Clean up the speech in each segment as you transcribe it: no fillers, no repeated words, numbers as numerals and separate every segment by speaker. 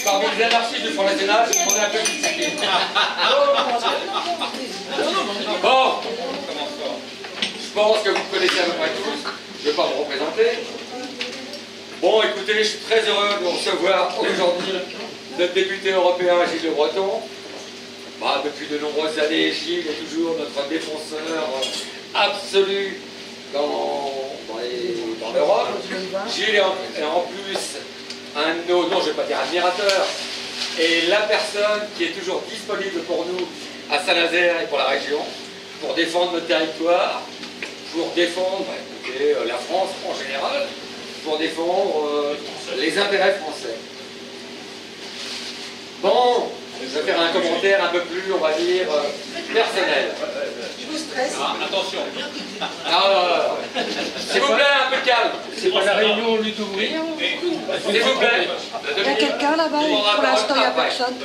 Speaker 1: Parmi les anarchistes du Front National, je demandais un peu de discipline. Bon, je pense que vous connaissez à peu près tous, je ne vais pas vous représenter. Bon, écoutez, je suis très heureux de vous recevoir aujourd'hui notre député européen Gilles Le Breton. Bah, depuis de nombreuses années, Gilles est toujours notre défenseur absolu dans l'Europe. Gilles est en plus un de nos, non je ne vais pas dire admirateur, et la personne qui est toujours disponible pour nous à Saint-Nazaire et pour la région, pour défendre notre territoire, pour défendre écoutez, la France en général, pour défendre les intérêts français. Bon, je vais faire un commentaire un peu plus, on va dire, personnel.
Speaker 2: Je vous stresse.
Speaker 3: Ah, attention.
Speaker 1: S'il vous plaît, un peu de calme.
Speaker 3: C'est pas la réunion lutte ouvrière.
Speaker 1: S'il vous plaît.
Speaker 2: Il y a quelqu'un là-bas, pour l'instant il n'y a personne.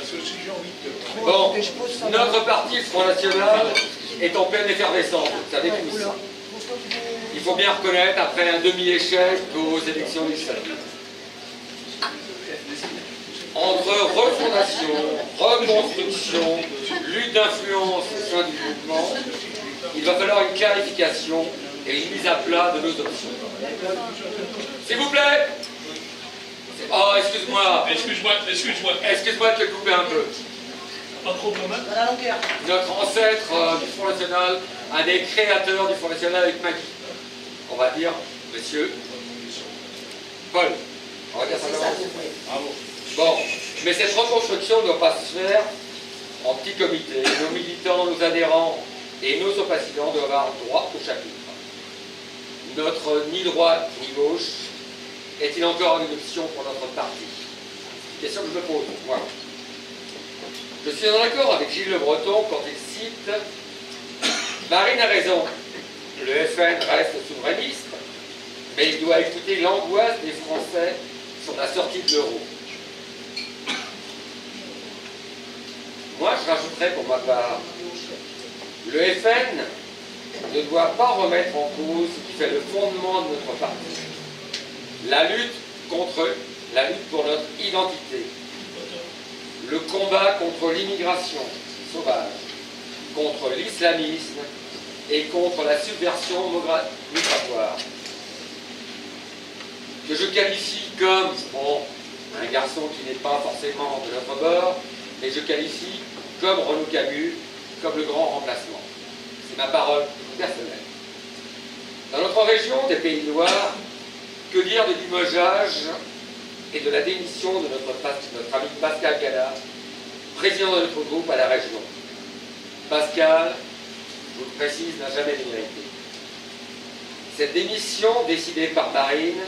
Speaker 1: Bon, notre parti, le Front National, est en pleine effervescence, vous savez tous. Il faut bien reconnaître, après un demi-échec aux élections législatives. Entre refondation, reconstruction, lutte d'influence au sein du mouvement, il va falloir une clarification et une mise à plat de nos options. S'il vous plaît. Oh, excuse-moi. Excuse-moi de te couper un peu.
Speaker 3: Pas trop quand même.
Speaker 2: À la longueur.
Speaker 1: Notre ancêtre du Front National, un des créateurs du Front National avec Maggie. On va dire, monsieur Paul. On va dire ça comme ça.
Speaker 3: Bravo.
Speaker 1: Bon, mais cette reconstruction ne doit pas se faire en petit comité. Nos militants, nos adhérents et nos sympathisants doivent avoir droit au chapitre. Notre ni droite ni gauche est-il encore une option pour notre parti? Question que je me pose, moi. Je suis en accord avec Gilles Le Breton quand il cite « Marine a raison, le FN reste souverainiste, mais il doit écouter l'angoisse des Français sur la sortie de l'euro. » Moi, je rajouterais pour ma part, le FN ne doit pas remettre en cause ce qui fait le fondement de notre parti. La lutte pour notre identité. Le combat contre l'immigration sauvage, contre l'islamisme et contre la subversion migratoire. Que je qualifie comme, bon, un garçon qui n'est pas forcément de notre bord, mais je qualifie comme Renaud Camus, comme le grand remplacement. C'est ma parole personnelle. Dans notre région des Pays de Loire, que dire du limogeage et de la démission de notre ami Pascal Gala, président de notre groupe à la région. Pascal, je vous le précise, n'a jamais démérité. Cette démission décidée par Marine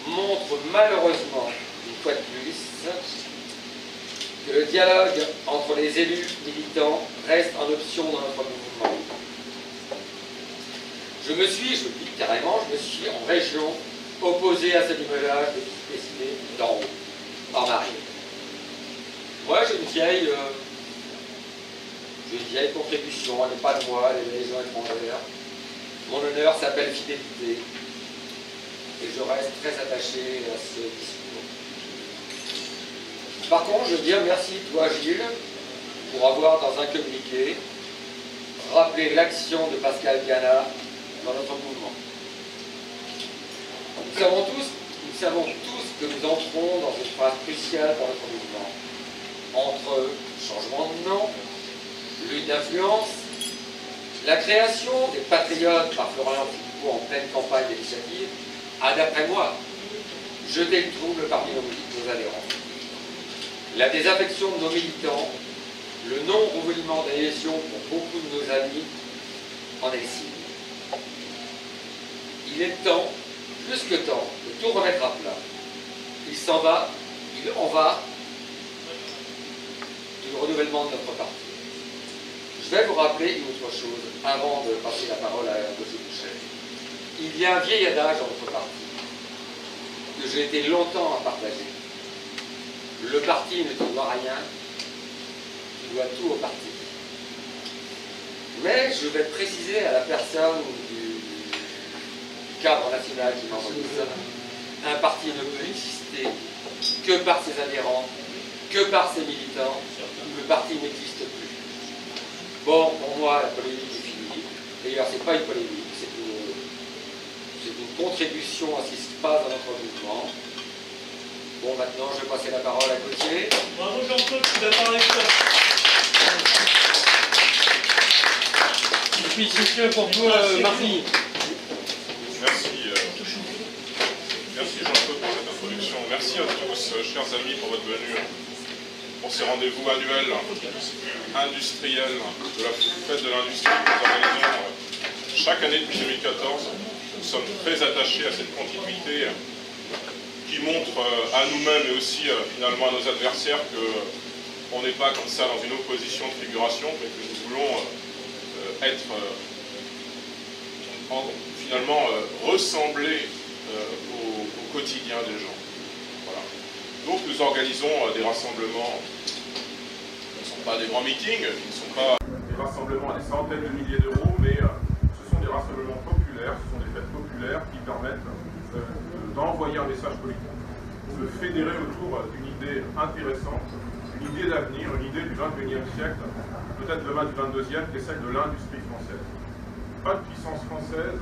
Speaker 1: montre malheureusement, une fois de plus, que le dialogue entre les élus militants reste en option dans notre mouvement. Je le dis carrément, je me suis en région opposé à ce limogeage décidé d'en haut, par Marine. Moi, j'ai une vieille contribution, elle n'est pas de moi, elle est des gens étrangères. Mon honneur s'appelle fidélité. Et je reste très attaché à ce discours. Par contre, je veux dire merci, toi, Gilles, pour avoir, dans un communiqué, rappelé l'action de Pascal Gana dans notre mouvement. Nous savons tous que nous entrons dans une phase cruciale pour notre mouvement. Entre changement de nom, lutte d'influence, la création des patriotes par Florian Philippot en pleine campagne législative a, d'après moi, jeté le trouble parmi nos adhérents. La désaffection de nos militants, le non-renouvellement d'adhésion pour beaucoup de nos amis en est le signe. Il est temps, plus que temps, de tout remettre à plat. Il en va du renouvellement de notre parti. Je vais vous rappeler une autre chose avant de passer la parole à M. Boucher. Il y a un vieil adage dans notre parti que j'ai été longtemps à partager. Le parti ne te doit rien, tu dois tout au parti. Mais je vais préciser à la personne du cadre national qui m'envoie ça, un parti ne peut exister que par ses adhérents que par ses militants, le parti n'existe plus. Bon, pour moi, la polémique est finie. D'ailleurs, c'est pas une polémique, c'est une contribution à ce qui se passe dans notre mouvement. Bon, maintenant, je vais passer la parole à Gauthier.
Speaker 3: Bravo Jean-Claude, tu as parlé de ça. Et puis, c'est pour toi, Marie.
Speaker 4: Merci Jean-Claude pour cette introduction. Merci à tous, chers amis, pour votre venue pour ces rendez-vous annuels industriels de la fête de l'industrie que nous organisons chaque année depuis 2014. Nous sommes très attachés à cette continuité qui montre à nous-mêmes et aussi finalement à nos adversaires qu'on n'est pas comme ça dans une opposition de figuration, mais que nous voulons être finalement ressembler au quotidien des gens. Voilà. Donc nous organisons des rassemblements qui ne sont pas des grands meetings, qui ne sont pas des rassemblements à des centaines de milliers d'euros, mais ce sont des rassemblements populaires, ce sont des fêtes populaires qui permettent d'envoyer un message politique, de fédérer autour d'une idée intéressante, une idée d'avenir, une idée du XXIe siècle, peut-être demain du XXIe, qui est celle de l'industrie française. Pas de puissance française,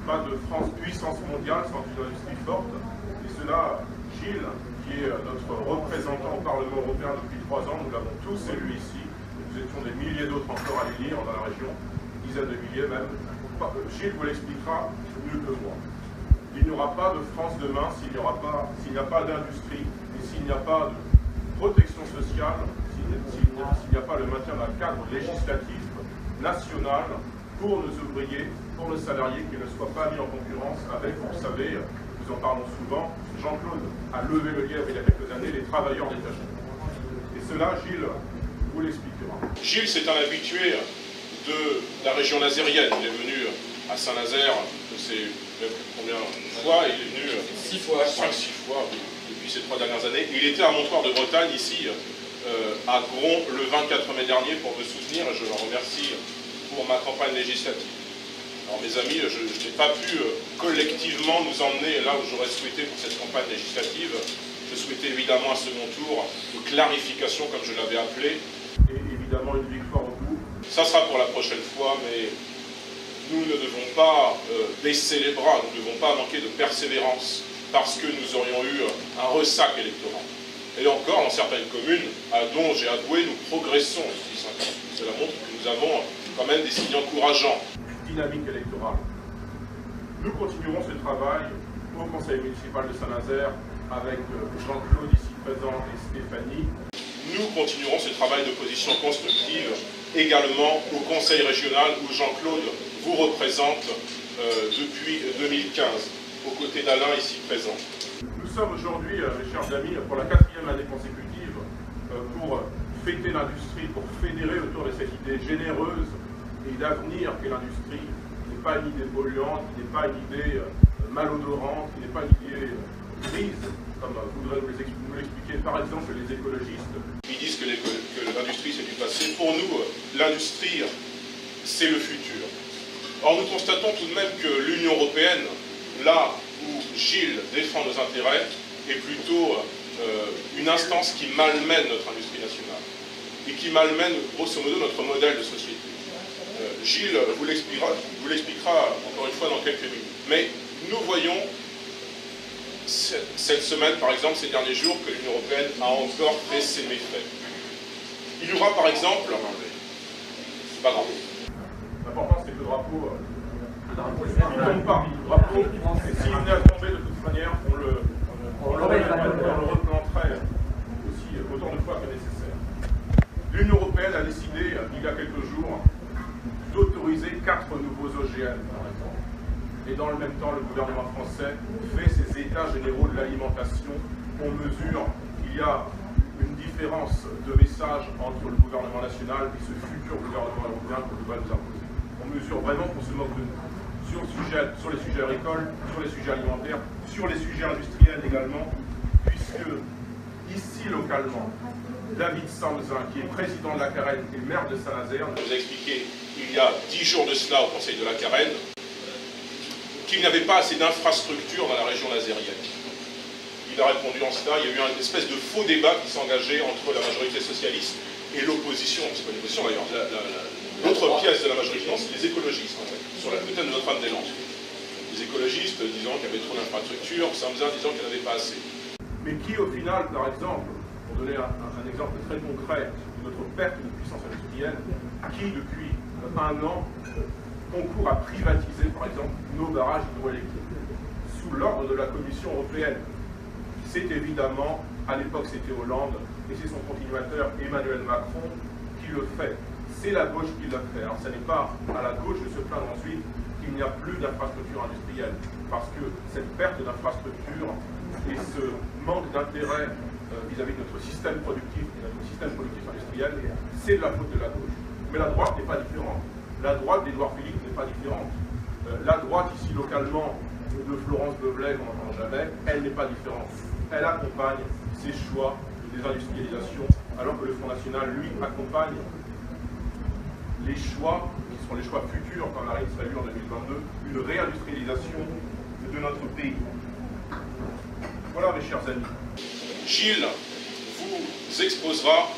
Speaker 4: pas de puissance mondiale sans une industrie forte. Et cela, Gilles, qui est notre représentant au Parlement européen depuis 3 ans, nous l'avons tous élu ici. Nous étions des milliers d'autres encore à l'élire dans la région, dizaines de milliers même. Gilles vous l'expliquera mieux que moi. Il n'y aura pas de France demain s'il n'y a pas d'industrie et s'il n'y a pas de protection sociale, s'il n'y a pas le maintien d'un cadre législatif national pour nos ouvriers, pour nos salariés, qui ne soient pas mis en concurrence avec, vous le savez, nous en parlons souvent, Jean-Claude a levé le lièvre il y a quelques années, les travailleurs détachés. Et cela, Gilles vous l'expliquera. Gilles, c'est un habitué de la région nazérienne. Il est venu à Saint-Nazaire, c'est combien de fois? Il est venu
Speaker 1: 6 fois,
Speaker 4: 5-6 fois depuis ces 3 dernières années. Il était à Montoire de Bretagne, ici, à Gron, le 24 mai dernier, pour me soutenir, et je l'en remercie pour ma campagne législative. Alors mes amis, je n'ai pas pu collectivement nous emmener là où j'aurais souhaité pour cette campagne législative. Je souhaitais évidemment un second tour de clarification, comme je l'avais appelé, et évidemment une victoire au bout. Ça sera pour la prochaine fois, mais nous ne devons pas baisser les bras, nous ne devons pas manquer de persévérance, parce que nous aurions eu un ressac électoral. Et encore, dans certaines communes, à Donge et à Douai, nous progressons. Cela montre que nous avons quand même des signes encourageants. Dynamique électorale. Nous continuerons ce travail au conseil municipal de Saint-Nazaire avec Jean-Claude ici présent et Stéphanie. Nous continuerons ce travail d'opposition constructive également au conseil régional où Jean-Claude vous représente depuis 2015, aux côtés d'Alain ici présent. Nous sommes aujourd'hui, mes chers amis, pour la 4e année consécutive, pour fêter l'industrie, pour fédérer autour de cette idée généreuse et d'avenir qu'est l'industrie, qui n'est pas une idée polluante, qui n'est pas une idée malodorante, qui n'est pas une idée grise, comme voudraient nous l'expliquer par exemple les écologistes. Ils disent que l'industrie c'est du passé. Pour nous, l'industrie c'est le futur. Or nous constatons tout de même que l'Union européenne, là où Gilles défend nos intérêts, est plutôt une instance qui malmène notre industrie nationale et qui malmène grosso modo notre modèle de société. Gilles vous l'expliquera encore une fois dans quelques minutes. Mais nous voyons cette semaine, par exemple, ces derniers jours, que l'Union européenne a encore fait ses méfaits. Il y aura par exemple... C'est pas grave. L'important c'est que le drapeau... il ne tombe pas. Le drapeau, s'il venait à tomber de toute manière, on le replanterait aussi autant de fois que nécessaire. L'Union européenne a décidé, il y a quelques jours, d'autoriser 4 nouveaux OGM, par exemple. Et dans le même temps, le gouvernement français fait ses états généraux de l'alimentation. On mesure qu'il y a une différence de message entre le gouvernement national et ce futur gouvernement européen qu'on va nous imposer. On mesure vraiment qu'on se moque de nous. Sur les sujets agricoles, sur les sujets alimentaires, sur les sujets industriels également, puisque ici, localement, David Samzin, qui est président de la Carène et maire de Saint-Nazaire, nous a expliqué il y a 10 jours de cela au conseil de la Carène qu'il n'y avait pas assez d'infrastructures dans la région nazérienne. il a répondu en cela. Il y a eu une espèce de faux débat qui s'est engagé entre la majorité socialiste et l'opposition. C'est pas l'opposition d'ailleurs. L'autre pièce de la majorité, c'est les écologistes, en fait, sur le thème de Notre-Dame-des-Landes. Les écologistes disant qu'il y avait trop d'infrastructures, Samsa disant qu'il n'y en avait pas assez. Mais qui, au final, par exemple, pour donner un exemple très concret de notre perte de puissance industrielle, qui, depuis un an, concourt à privatiser, par exemple, nos barrages hydroélectriques, sous l'ordre de la Commission européenne. C'est évidemment, à l'époque c'était Hollande, et c'est son continuateur Emmanuel Macron qui le fait. C'est la gauche qui le fait. Alors ce n'est pas à la gauche de se plaindre ensuite qu'il n'y a plus d'infrastructures industrielles, parce que cette perte d'infrastructures et ce manque d'intérêt vis-à-vis de notre système productif et de notre système politique industriel, c'est de la faute de la gauche. Mais la droite n'est pas différente. La droite d'Édouard Philippe n'est pas différente. La droite, ici localement, de Florence Beuvelet, qu'on n'entend jamais, elle n'est pas différente. Elle accompagne ses choix de désindustrialisation, alors que le Front National, lui, accompagne les choix, qui seront les choix futurs par Marine Salut en 2022, une réindustrialisation de notre pays. Voilà, mes chers amis. Gilles vous exposera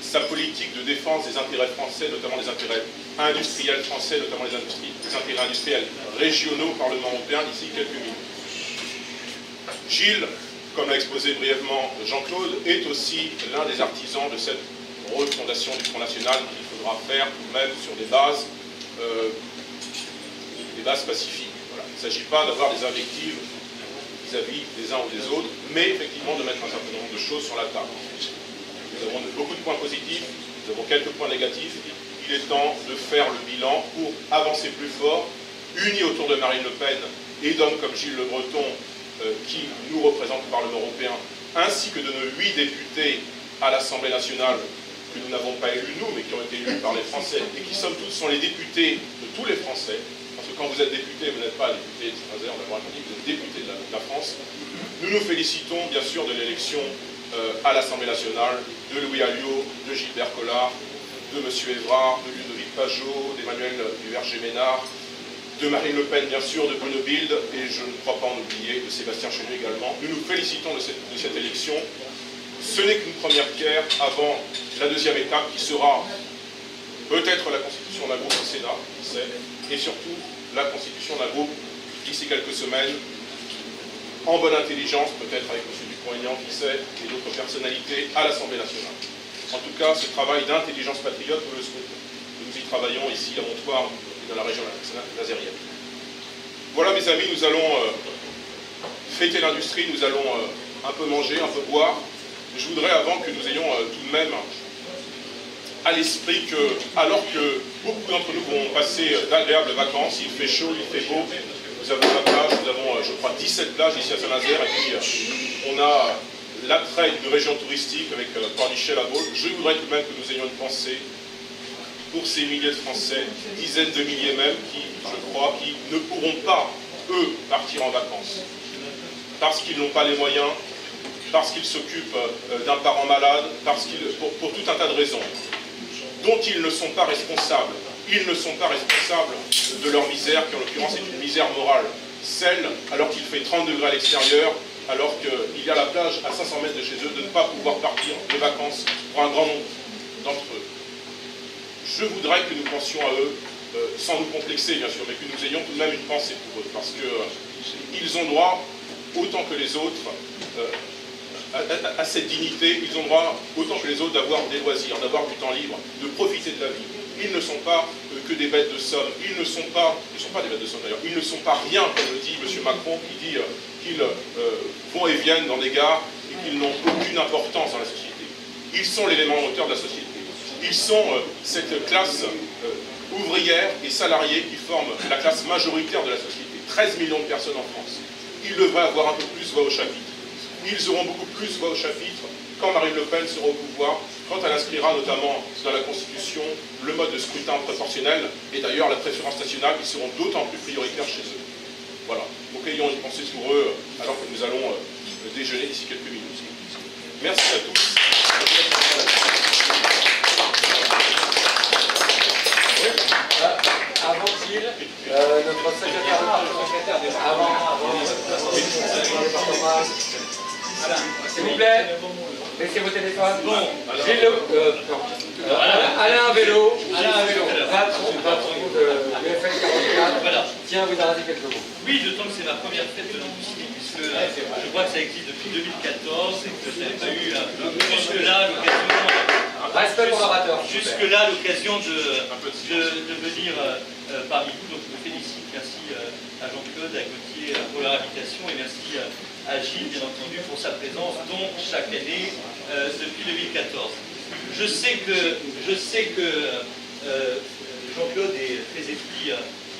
Speaker 4: sa politique de défense des intérêts français, notamment des intérêts industriels français, notamment les intérêts industriels régionaux au Parlement européen, d'ici quelques minutes. Gilles, comme l'a exposé brièvement Jean-Claude, est aussi l'un des artisans de cette refondation du Front National qu'il faudra faire tout de même sur des bases pacifiques. Voilà. Il ne s'agit pas d'avoir des invectives vis-à-vis des uns ou des autres, mais effectivement de mettre un certain nombre de choses sur la table. Nous avons beaucoup de points positifs, nous avons quelques points négatifs. Il est temps de faire le bilan pour avancer plus fort, unis autour de Marine Le Pen et d'hommes comme Gilles Le Breton, qui nous représentent au Parlement européen, ainsi que de nos 8 députés à l'Assemblée nationale, que nous n'avons pas élus nous, mais qui ont été élus par les Français, et qui somme toute sont les députés de tous les Français, parce que quand vous êtes député, vous n'êtes pas député de Saint-Nazaire, vous êtes député de la France. Nous nous félicitons bien sûr de l'élection à l'Assemblée nationale de Louis Alliot, de Gilbert Collard, de M. Évrard, de Ludovic Pajot, d'Emmanuel Duverger-Ménard, de Marine Le Pen, bien sûr, de Bruno Bilde, et je ne crois pas en oublier de Sébastien Chenu également. Nous nous félicitons de cette élection. Ce n'est qu'une première pierre avant la deuxième étape qui sera peut-être la constitution d'un groupe au Sénat, qui sait, et surtout la constitution d'un groupe d'ici quelques semaines, en bonne intelligence, peut-être avec M. Dupont-Aignan, qui sait, et d'autres personnalités à l'Assemblée nationale. En tout cas, ce travail d'intelligence patriote, nous le souhaitons. Nous y travaillons ici à Montoire, dans la région nazérienne. Voilà mes amis, nous allons fêter l'industrie, nous allons un peu manger, un peu boire. Je voudrais avant que nous ayons tout de même à l'esprit que, alors que beaucoup d'entre nous vont passer d'agréables vacances, il fait chaud, il fait beau, nous avons la plage, nous avons je crois 17 plages ici à Saint-Nazaire, et puis on a l'attrait d'une région touristique avec Pornichet, la Baule. Je voudrais tout de même que nous ayons une pensée pour ces milliers de Français, dizaines de milliers même, qui, je crois, qui ne pourront pas, eux, partir en vacances. Parce qu'ils n'ont pas les moyens, parce qu'ils s'occupent d'un parent malade, pour tout un tas de raisons, dont ils ne sont pas responsables. Ils ne sont pas responsables de leur misère, qui en l'occurrence est une misère morale. Celle, alors qu'il fait 30 degrés à l'extérieur, alors qu'il y a la plage à 500 mètres de chez eux, de ne pas pouvoir partir de vacances pour un grand nombre d'entre eux. Je voudrais que nous pensions à eux, sans nous complexer bien sûr, mais que nous ayons tout de même une pensée pour eux, parce qu'ils ont droit, autant que les autres, à cette dignité, ils ont droit, autant que les autres, d'avoir des loisirs, d'avoir du temps libre, de profiter de la vie. Ils ne sont pas que des bêtes de somme, ils ne sont pas des bêtes de somme d'ailleurs, ils ne sont pas rien, comme le dit M. Macron, qui dit qu'ils vont et viennent dans des gares et qu'ils n'ont aucune importance dans la société. Ils sont l'élément moteur de la société. Ils sont cette classe ouvrière et salariée qui forme la classe majoritaire de la société. 13 millions de personnes en France. Ils devraient avoir un peu plus voix au chapitre. Ils auront beaucoup plus voix au chapitre quand Marine Le Pen sera au pouvoir, quand elle inscrira notamment dans la Constitution le mode de scrutin proportionnel et d'ailleurs la préférence nationale, qui seront d'autant plus prioritaires chez eux. Voilà. Donc ayons une pensée pour eux alors que nous allons déjeuner d'ici quelques minutes. Merci à tous.
Speaker 1: avant Gilles, notre secrétaire départemental. S'il vous plaît, laissez vos téléphones. Bon, Gilles, Alain à vélo, patron de UFL 44.
Speaker 5: Voilà.
Speaker 1: Tiens, vous arrêtez quelques mots.
Speaker 5: Oui, d'autant que c'est ma première fête de l'industrie, puisque je crois que ça existe depuis 2014 et que je n'avais pas eu jusque-là l'occasion.
Speaker 1: Respect pour l'orateur.
Speaker 5: Jusque-là l'occasion de venir parmi vous. Donc je me félicite. Merci à Jean-Claude, à Gauthier pour leur invitation et merci à Gilles, bien entendu, pour sa présence, dont chaque année depuis 2014. Je sais que Jean-Claude est très épris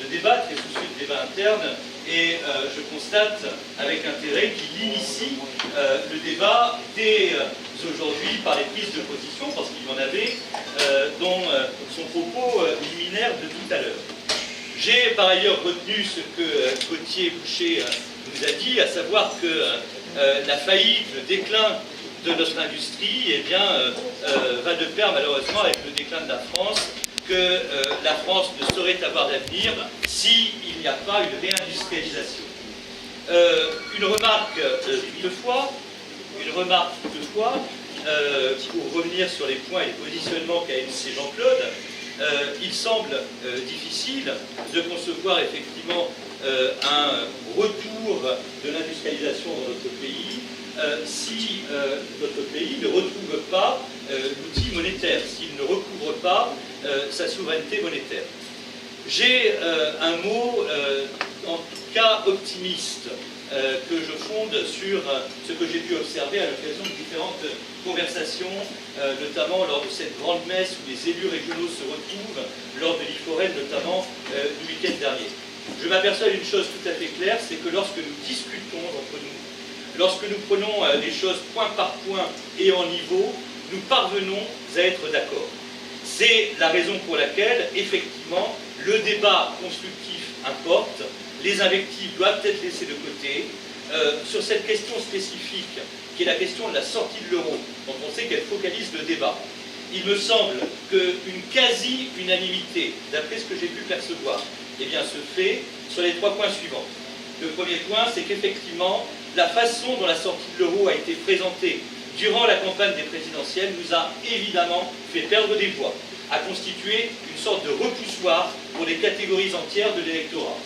Speaker 5: de débat, très soucieux de débat interne, et je constate avec intérêt qu'il initie le débat dès aujourd'hui par les prises de position, parce qu'il y en avait dans son propos liminaire de tout à l'heure. J'ai par ailleurs retenu ce que Gauthier Boucher nous a dit, à savoir que la faillite, le déclin de notre industrie, eh bien, va de pair malheureusement avec le déclin de la France, que la France ne saurait avoir d'avenir s'il n'y a pas une réindustrialisation. Une remarque toutefois, pour revenir sur les points et les positionnements qu'a énoncé Jean-Claude, il semble difficile de concevoir effectivement un retour de l'industrialisation dans notre pays si notre pays ne retrouve pas l'outil monétaire, s'il ne recouvre pas sa souveraineté monétaire. J'ai un mot, en tout cas optimiste, que je fonde sur ce que j'ai pu observer à l'occasion de différentes conversations, notamment lors de cette grande messe où les élus régionaux se retrouvent, lors de l'IFOREL notamment du week-end dernier. Je m'aperçois d'une chose tout à fait claire, c'est que lorsque nous discutons entre nous, lorsque nous prenons les choses point par point et en niveau, nous parvenons à être d'accord. C'est la raison pour laquelle, effectivement, le débat constructif importe, les invectives doivent être laissées de côté. Sur cette question spécifique, qui est la question de la sortie de l'euro, dont on sait qu'elle focalise le débat, il me semble qu'une quasi-unanimité, d'après ce que j'ai pu percevoir, eh bien, se fait sur les 3 points suivants. Le premier point, c'est qu'effectivement, la façon dont la sortie de l'euro a été présentée durant la campagne des présidentielles nous a évidemment fait perdre des voix, a constitué une sorte de repoussoir pour des catégories entières de l'électorat.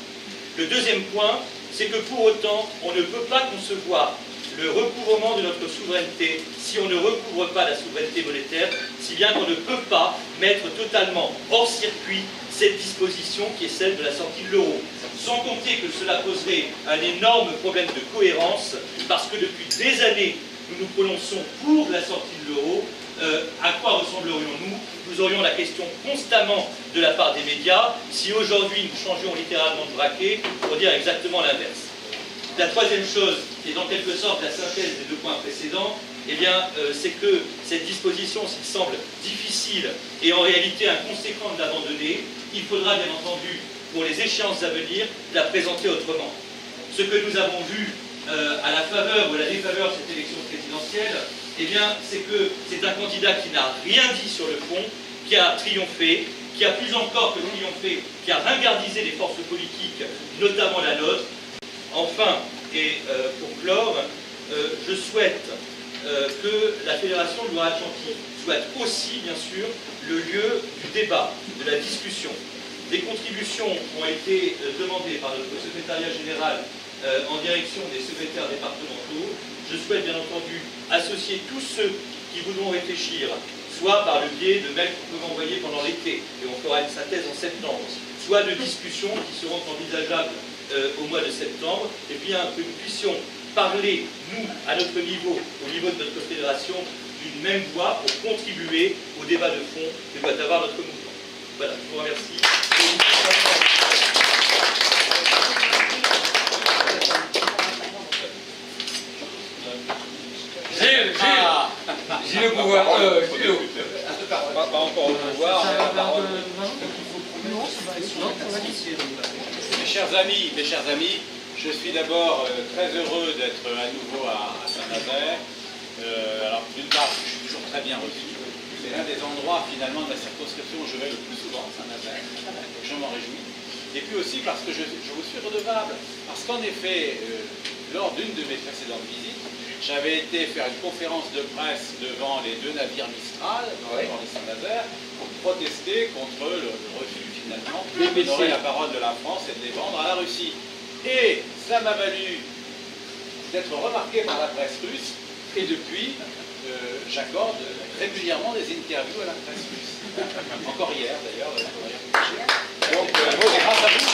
Speaker 5: Le deuxième point, c'est que pour autant, on ne peut pas concevoir le recouvrement de notre souveraineté si on ne recouvre pas la souveraineté monétaire, si bien qu'on ne peut pas mettre totalement hors circuit cette disposition qui est celle de la sortie de l'euro. Sans compter que cela poserait un énorme problème de cohérence, parce que depuis des années, nous nous prononçons pour la sortie de l'euro. À quoi ressemblerions-nous? Nous aurions la question constamment de la part des médias si aujourd'hui nous changions littéralement de braquet pour dire exactement l'inverse. La troisième chose, qui est en quelque sorte la synthèse des 2 points précédents, eh bien, c'est que cette disposition, s'il semble difficile et en réalité inconséquent de l'abandonner, il faudra bien entendu, pour les échéances à venir, la présenter autrement. Ce que nous avons vu à la faveur ou à la défaveur de cette élection présidentielle, eh bien, c'est que c'est un candidat qui n'a rien dit sur le fond, qui a triomphé, qui a plus encore que triomphé, qui a ringardisé les forces politiques, notamment la nôtre. Enfin, et pour clore, je souhaite que la Fédération de Loire-Atlantique soit aussi, bien sûr, le lieu du débat, de la discussion. Des contributions ont été demandées par notre secrétariat général en direction des secrétaires départementaux. Je souhaite bien entendu associer tous ceux qui voudront réfléchir, soit par le biais de mails qu'on peut envoyer pendant l'été, et on fera une synthèse en septembre, soit de discussions qui seront envisageables au mois de septembre, et bien que nous puissions parler, nous, à notre niveau, au niveau de notre fédération, d'une même voix pour contribuer au débat de fond que doit avoir notre mouvement. Voilà, je vous remercie.
Speaker 1: J'ai le pouvoir.
Speaker 3: Pas encore au pouvoir.
Speaker 6: Mes chers amis, je suis d'abord très heureux d'être à nouveau à Saint-Nazaire. Alors d'une part, je suis toujours très bien reçu. C'est l'un des endroits finalement de la circonscription où je vais le plus souvent, Saint-Nazaire. Donc je m'en réjouis. Et puis aussi parce que je vous suis redevable. Parce qu'en effet, lors d'une de mes précédentes visites, j'avais été faire une conférence de presse devant les 2 navires Mistral, dans les Saint-Nazaire, pour protester contre le refus finalement d'honorer la parole de la France et de les vendre à la Russie. Et ça m'a valu d'être remarqué par la presse russe, et depuis, j'accorde régulièrement des interviews à la presse russe. Encore hier d'ailleurs. Donc, c'est grâce à vous.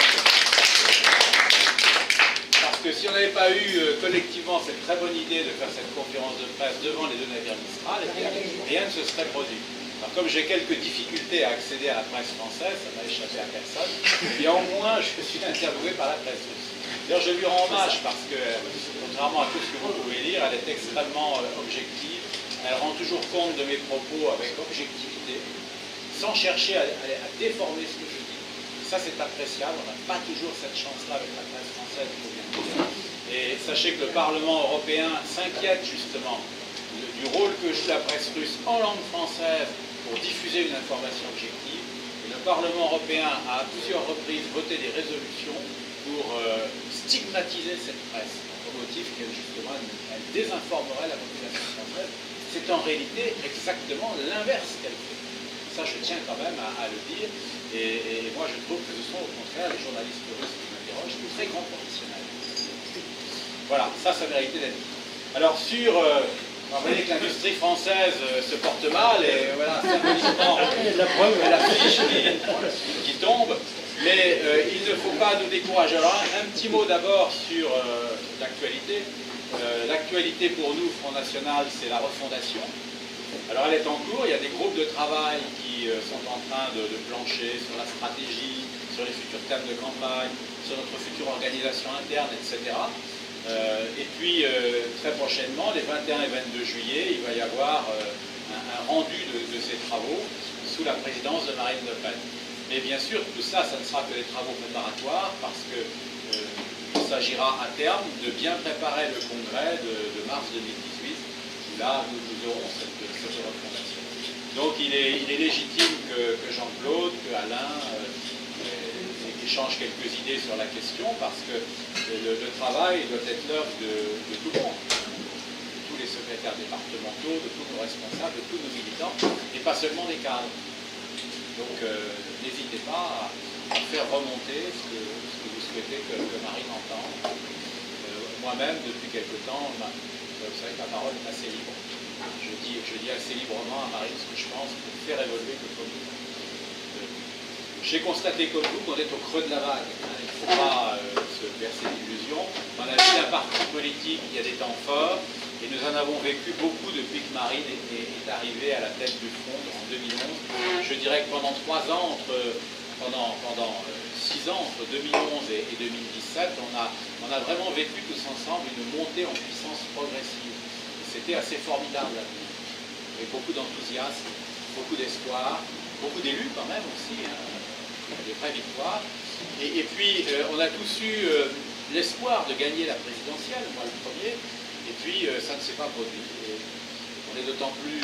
Speaker 6: Parce que si on n'avait pas eu collectivement cette très bonne idée de faire cette conférence de presse devant les 2 navires Mistral, eh bien, rien ne se serait produit. Alors, comme j'ai quelques difficultés à accéder à la presse française, ça n'a échappé à personne, et au moins je suis interviewé par la presse russe. D'ailleurs, je lui rends hommage parce que, contrairement à tout ce que vous pouvez lire, elle est extrêmement objective. Elle rend toujours compte de mes propos avec objectivité, sans chercher à déformer ce que je dis. Ça, c'est appréciable. On n'a pas toujours cette chance-là avec la presse française, il faut bien le dire. Et sachez que le Parlement européen s'inquiète justement du rôle que joue la presse russe en langue française pour diffuser une information objective. Et le Parlement européen a à plusieurs reprises voté des résolutions pour stigmatiser cette presse, au motif qu'elle justement elle désinformerait la population française. C'est en réalité exactement l'inverse qu'elle fait. Ça, je tiens quand même à le dire. Et moi, je trouve que ce sont au contraire les journalistes russes qui m'interrogent, de très grands professionnels. Voilà, ça méritait d'être dit. Alors, sur... vous voyez que l'industrie française se porte mal, et voilà, symboliquement, la fiche qui tombe. Mais il ne faut pas nous décourager. Alors, un petit mot d'abord sur l'actualité. L'actualité pour nous, Front National, c'est la refondation. Alors elle est en cours, il y a des groupes de travail qui sont en train de plancher sur la stratégie, sur les futurs thèmes de campagne, sur notre future organisation interne, etc. Et puis très prochainement, les 21 et 22 juillet, il va y avoir un rendu de ces travaux sous la présidence de Marine Le Pen. Mais bien sûr, tout ça, ça ne sera que des travaux préparatoires parce que il s'agira à terme de bien préparer le congrès de mars 2018, où là, nous aurons cette refondation. Donc il est légitime que Jean-Claude, que Alain échangent quelques idées sur la question, parce que le travail doit être l'œuvre de tout le monde, de tous les secrétaires départementaux, de tous nos responsables, de tous nos militants, et pas seulement des cadres. Donc n'hésitez pas à faire remonter ce que vous souhaitez que Marine entende. Moi-même, depuis quelque temps, vous savez que ma parole est assez libre. Je dis assez librement à Marine ce que je pense pour faire évoluer le commune. J'ai constaté comme vous qu'on est au creux de la vague. Il ne faut pas se bercer d'illusions. Dans la vie d'un parti politique, il y a des temps forts, et nous en avons vécu beaucoup depuis que Marine est arrivée à la tête du Front en 2011. Je dirais que pendant 3 ans, pendant 6 ans, entre 2011 et 2017, on a vraiment vécu tous ensemble une montée en puissance progressive. C'était assez formidable à vivre. Avec beaucoup d'enthousiasme, beaucoup d'espoir, beaucoup d'élus quand même aussi, des vraies victoires. Et puis, on a tous eu l'espoir de gagner la présidentielle, moi le premier, et puis ça ne s'est pas produit. Et on est d'autant plus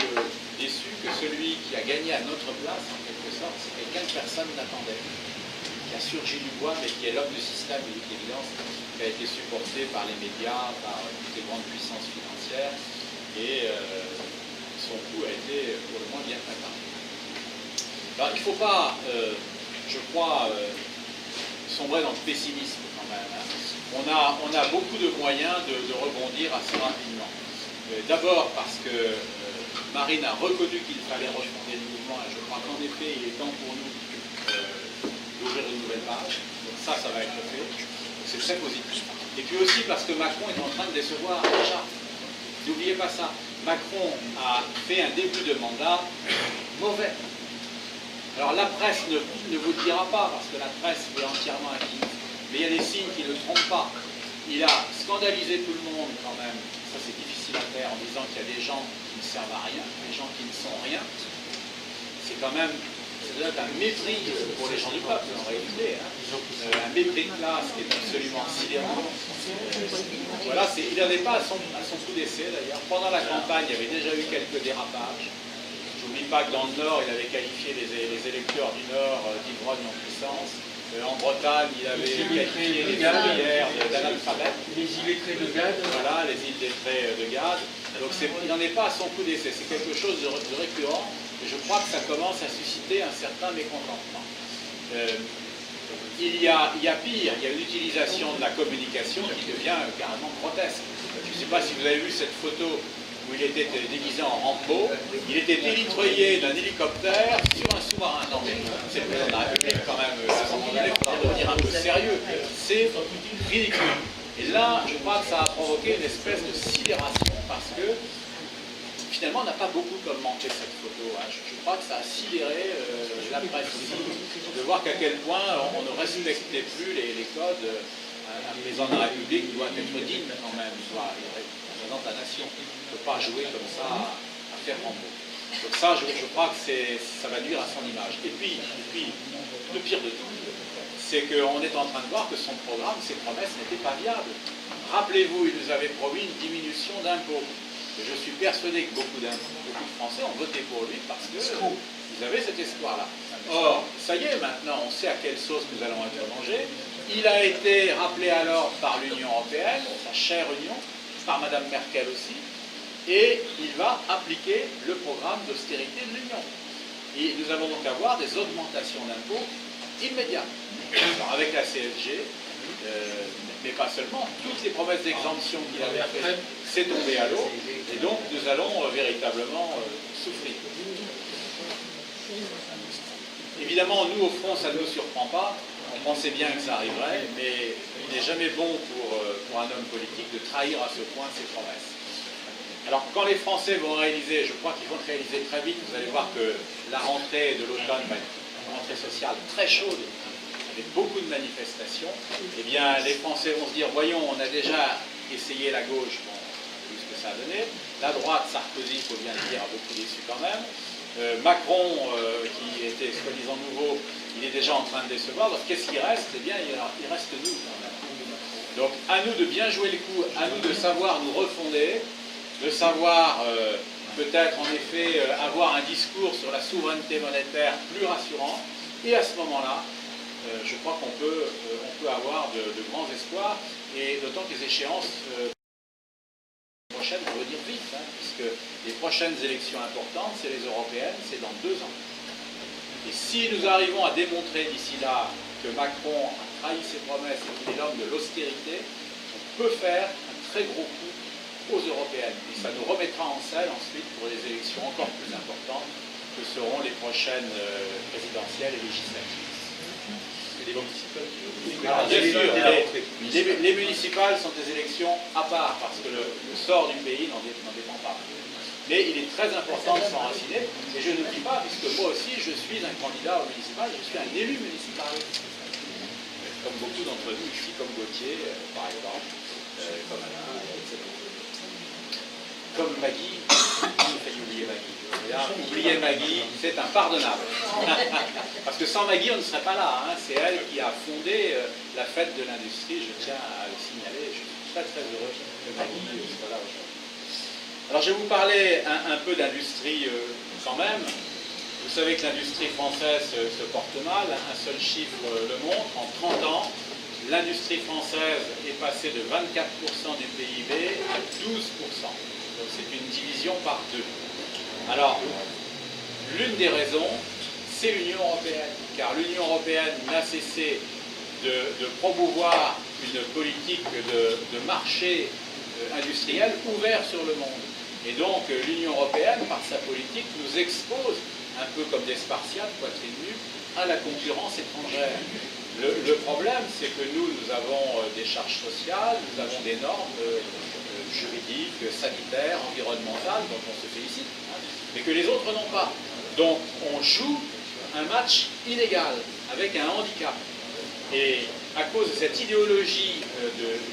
Speaker 6: déçu que celui qui a gagné à notre place, en quelque sorte, c'est quelqu'un que personne n'attendait, qui a surgi du bois, mais qui est l'homme du système, de toute évidence, qui a été supporté par les médias, par toutes les grandes puissances financières, et son coup a été pour le moins bien préparé. Alors il ne faut pas, je crois, sombrer dans le pessimisme quand même. On a beaucoup de moyens de rebondir assez rapidement. D'abord parce que Marine a reconnu qu'il fallait refonder le mouvement, et je crois qu'en effet il est temps pour nous d'ouvrir une nouvelle page. Donc ça va être fait. C'est très positif. Et puis aussi parce que Macron est en train de décevoir déjà. N'oubliez pas ça. Macron a fait un début de mandat mauvais. Alors la presse ne vous le dira pas, parce que la presse est entièrement acquise. Mais il y a des signes qui ne le trompent pas. Il a scandalisé tout le monde quand même. Ça c'est difficile à faire en disant qu'il y a des gens qui ne servent à rien, des gens qui ne sont rien. C'est quand même un mépris pour les gens du peuple en réalité. Un mépris de classe qui est absolument sidérant. Voilà, il n'en est pas à son coup d'essai d'ailleurs. Pendant la campagne, il y avait déjà eu quelques dérapages. N'oublie pas que dans le Nord, il avait qualifié les électeurs du Nord d'ivrognes en puissance. En Bretagne, il avait qualifié les ouvrières d'analphabètes.
Speaker 1: Les illettrés de Gade.
Speaker 6: Voilà, les illettrés de Gade. Donc il n'en est pas à son coup d'essai, c'est quelque chose de récurrent, et je crois que ça commence à susciter un certain mécontentement. Il y a pire, il y a une utilisation de la communication qui devient carrément grotesque. Je ne sais pas si vous avez vu cette photo où il était déguisé en Rambo, il était élitreillé d'un hélicoptère sur un sous-marin. Non mais c'est le président de la République quand même, à un moment donné, il faudra devenir un peu sérieux. C'est ridicule. Et là, je crois que ça a provoqué une espèce de sidération parce que finalement, on n'a pas beaucoup commenté cette photo. Hein. Je crois que ça a sidéré la presse aussi, de voir qu'à quel point on ne respectait plus les codes. Un président de la République doit être digne quand même, il représente la nation. Il ne peut pas jouer comme ça à faire Rambo. Donc ça, je crois que ça va nuire à son image. Et puis le pire de tout, c'est qu'on est en train de voir que son programme, ses promesses n'étaient pas viables. Rappelez-vous, il nous avait promis une diminution d'impôts. Et je suis persuadé que beaucoup de Français ont voté pour lui parce qu'ils avaient cet espoir-là. Or, ça y est, maintenant, on sait à quelle sauce nous allons être mangés. Il a été rappelé alors par l'Union européenne, sa chère Union, par Mme Merkel aussi, et il va appliquer le programme d'austérité de l'Union. Et nous allons donc avoir des augmentations d'impôts immédiates. Alors, avec la CSG, mais pas seulement, toutes les promesses d'exemption qu'il avait faites, c'est tombé à l'eau, et donc nous allons véritablement souffrir. Évidemment, nous, au fond, ça ne nous surprend pas, on pensait bien que ça arriverait, mais il n'est jamais bon pour un homme politique de trahir à ce point ses promesses. Alors, quand les Français vont réaliser, je crois qu'ils vont le réaliser très vite, vous allez voir que la rentrée de l'automne va être une rentrée sociale très chaude, avec beaucoup de manifestations, eh bien, les Français vont se dire, voyons, on a déjà essayé la gauche, bon, vu ce que ça a donné. La droite, Sarkozy, il faut bien le dire, a beaucoup déçu quand même. Macron, qui était soi-disant nouveau, il est déjà en train de décevoir. Donc, qu'est-ce qui reste? Eh bien, il reste nous, quand même. Donc, à nous de bien jouer le coup, à nous de savoir nous refonder, de savoir, peut-être, en effet, avoir un discours sur la souveraineté monétaire plus rassurant. Et à ce moment-là, je crois qu'on peut avoir de grands espoirs, et d'autant que les échéances prochaines vont venir vite, hein, puisque les prochaines élections importantes, c'est les européennes, c'est dans 2 ans. Et si nous arrivons à démontrer d'ici là que Macron a trahi ses promesses et qu'il est l'homme de l'austérité, on peut faire un très gros coup aux européennes. Et ça nous remettra en selle ensuite pour les élections encore plus importantes que seront les prochaines présidentielles et législatives.
Speaker 5: Les municipales.
Speaker 6: Alors, bien sûr, les municipales sont des élections à part, parce que le sort du pays n'en dépend pas. Mais il est très important de s'enraciner, et je ne dis pas, puisque moi aussi je suis un candidat au municipal, je suis un élu municipal. Comme beaucoup d'entre nous ici, comme Gauthier, par exemple, comme Alain, etc. Comme Maggie, j'ai failli oublier Maggie. Oublier Maggie, c'est impardonnable. Parce que sans Maggie, on ne serait pas là. Hein. C'est elle qui a fondé la fête de l'industrie, je tiens à le signaler. Je suis très très heureux que Maggie soit là aujourd'hui. Alors je vais vous parler un peu d'industrie quand même. Vous savez que l'industrie française se porte mal. Un seul chiffre le montre. En 30 ans, l'industrie française est passée de 24% du PIB à 12%. Donc c'est une division par 2. Alors, l'une des raisons, c'est l'Union européenne, car l'Union européenne n'a cessé de promouvoir une politique de marché industriel ouvert sur le monde. Et donc, l'Union européenne, par sa politique, nous expose, un peu comme des Spartiates, poitrine nue, à la concurrence étrangère. Le problème, c'est que nous avons des charges sociales, nous avons des normes juridiques, sanitaires, environnementales, dont on se félicite, mais que les autres n'ont pas. Donc on joue un match inégal, avec un handicap. Et à cause de cette idéologie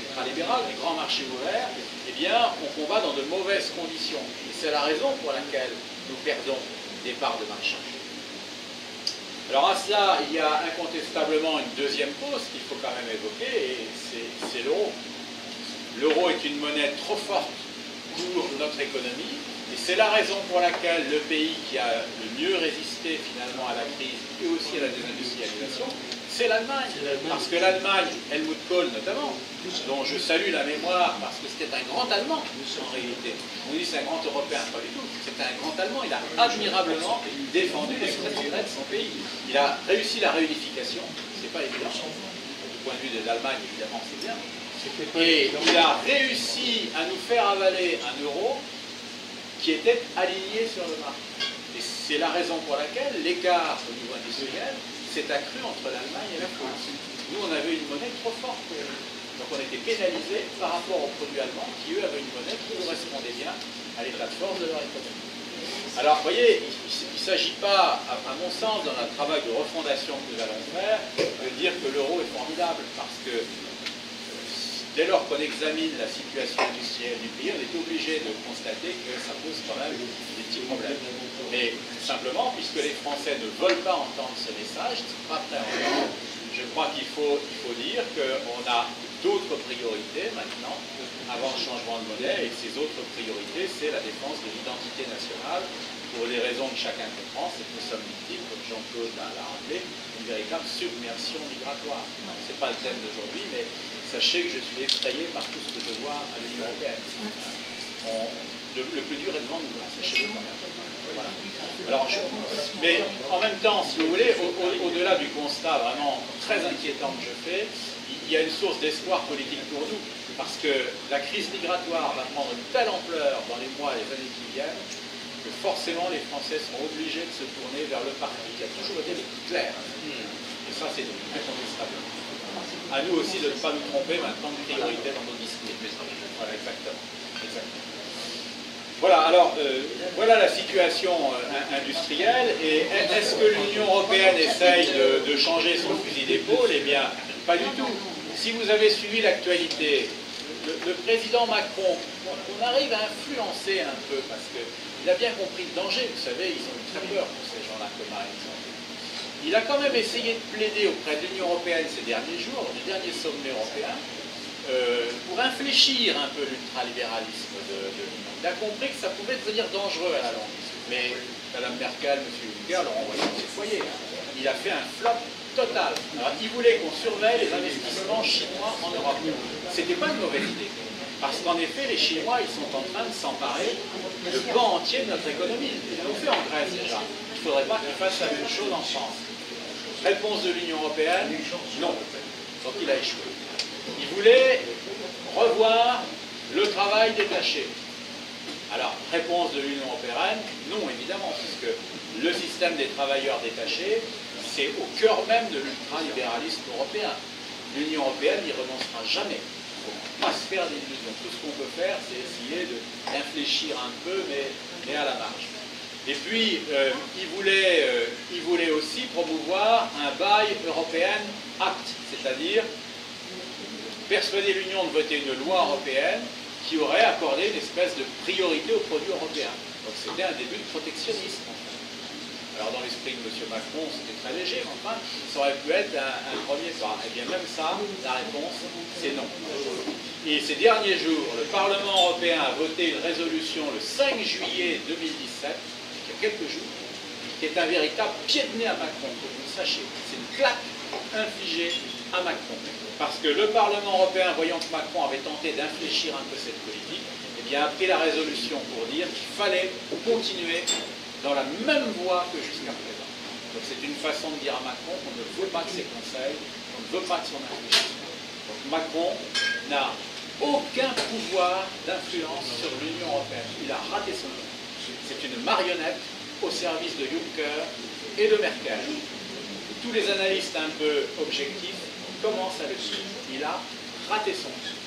Speaker 6: ultralibérale, du grand marché ouvert, eh bien, on combat dans de mauvaises conditions. Et c'est la raison pour laquelle nous perdons des parts de marché. Alors à cela, il y a incontestablement une deuxième cause qu'il faut quand même évoquer, et c'est l'euro. L'euro est une monnaie trop forte pour notre économie, et c'est la raison pour laquelle le pays qui a le mieux résisté finalement à la crise et aussi à la désindustrialisation, c'est l'Allemagne. Parce que l'Allemagne, Helmut Kohl notamment, dont je salue la mémoire parce que c'était un grand Allemand en réalité. On dit c'est un grand Européen, pas du tout. C'était un grand Allemand. Il a admirablement défendu les intérêts de son pays. Il a réussi la réunification. C'est pas évident. Du point de vue de l'Allemagne, évidemment, c'est bien. Et il a réussi à nous faire avaler un euro qui était aligné sur le marché. Et c'est la raison pour laquelle l'écart au niveau industriel s'est accru entre l'Allemagne et la France. Nous, on avait une monnaie trop forte. Donc on était pénalisés par rapport aux produits allemands qui, eux, avaient une monnaie qui correspondait bien à l'état de force de leur économie. Alors, vous voyez, il ne s'agit pas, à mon sens, dans le travail de refondation que nous allons faire, de dire que l'euro est formidable, parce que dès lors qu'on examine la situation industrielle du pays, on est obligé de constater que ça pose quand même des petits problèmes. Mais simplement, puisque les Français ne veulent pas entendre ce message, ils ne sont pas prêts à entendre, je crois qu'il faut dire qu'on a d'autres priorités maintenant, avant le changement de monnaie, et ces autres priorités, c'est la défense de l'identité nationale, pour des raisons que chacun comprend, c'est que nous sommes victimes, comme Jean-Claude l'a rappelé, d'une véritable submersion migratoire. Ce n'est pas le thème d'aujourd'hui, mais sachez que je suis effrayé par tout ce que je vois à l'Union européenne. Le plus dur est devant nous, sachez-le quand même. Voilà. Alors, mais en même temps, si vous voulez, au-delà du constat vraiment très inquiétant que je fais, il y a une source d'espoir politique pour nous, parce que la crise migratoire va prendre une telle ampleur dans les mois et les années qui viennent, que forcément les Français seront obligés de se tourner vers le parti qui a toujours été le plus clair. Et ça, c'est incontestable. À nous aussi de ne pas nous tromper maintenant de priorité dans nos discours. Voilà, exactement. Voilà, alors, voilà la situation industrielle. Et est-ce que l'Union européenne essaye de changer son fusil d'épaule? Eh bien, pas du tout. Si vous avez suivi l'actualité, le président Macron, on arrive à influencer un peu, parce qu'il a bien compris le danger. Vous savez, ils ont eu très peur pour ces gens-là, comme par exemple. Il a quand même essayé de plaider auprès de l'Union européenne ces derniers jours, lors du dernier sommet européen, pour infléchir un peu l'ultralibéralisme de l'Union. Il a compris que ça pouvait devenir dangereux à la longue. Mais Mme Merkel, M. Juncker l'ont envoyé dans ses foyers. Il a fait un flop total. Alors, il voulait qu'on surveille les investissements chinois en Europe. C'était pas une mauvaise idée. Parce qu'en effet, les Chinois, ils sont en train de s'emparer de pans entiers de notre économie. Ils l'ont fait en Grèce déjà. Il ne faudrait pas qu'ils fassent la même chose en France. Réponse de l'Union européenne, non. Donc il a échoué. Il voulait revoir le travail détaché. Alors, réponse de l'Union européenne, non évidemment, puisque le système des travailleurs détachés, c'est au cœur même de l'ultralibéralisme européen. L'Union européenne n'y renoncera jamais. Il ne faut pas se faire d'illusions. Tout ce qu'on peut faire, c'est essayer d'infléchir un peu, mais à la marge. Et puis, il voulait aussi promouvoir un Buy European Act, c'est-à-dire persuader l'Union de voter une loi européenne qui aurait accordé une espèce de priorité aux produits européens. Donc c'était un début de protectionnisme. Alors dans l'esprit de M. Macron, c'était très léger, mais enfin, ça aurait pu être un premier pas. Et bien même ça, la réponse, c'est non. Et ces derniers jours, le Parlement européen a voté une résolution le 5 juillet 2017, quelques jours, qui est un véritable pied de nez à Macron, que vous le sachiez. C'est une claque infligée à Macron. Parce que le Parlement européen, voyant que Macron avait tenté d'infléchir un peu cette politique, eh bien, a pris la résolution pour dire qu'il fallait continuer dans la même voie que jusqu'à présent. Donc c'est une façon de dire à Macron qu'on ne veut pas de ses conseils, qu'on ne veut pas de son influence. Donc Macron n'a aucun pouvoir d'influence sur l'Union européenne. Il a raté son coup. C'est une marionnette au service de Juncker et de Merkel. Tous les analystes un peu objectifs commencent à le dire. Il a raté son coup.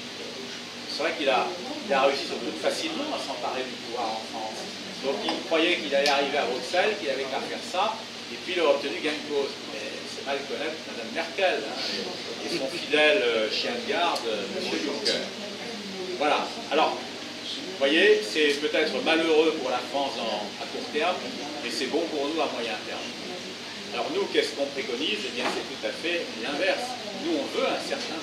Speaker 6: C'est vrai qu'il a réussi surtout facilement à s'emparer du pouvoir en France. Donc il croyait qu'il allait arriver à Bruxelles, qu'il avait qu'à faire ça, et puis il aurait obtenu gain de cause. Mais c'est mal connaître Mme Merkel et son fidèle chien de garde, M. Juncker. Voilà. Alors, vous voyez, c'est peut-être malheureux pour la France à court terme, mais c'est bon pour nous à moyen terme. Alors nous, qu'est-ce qu'on préconise? Eh bien, c'est tout à fait l'inverse. Nous, on veut un certain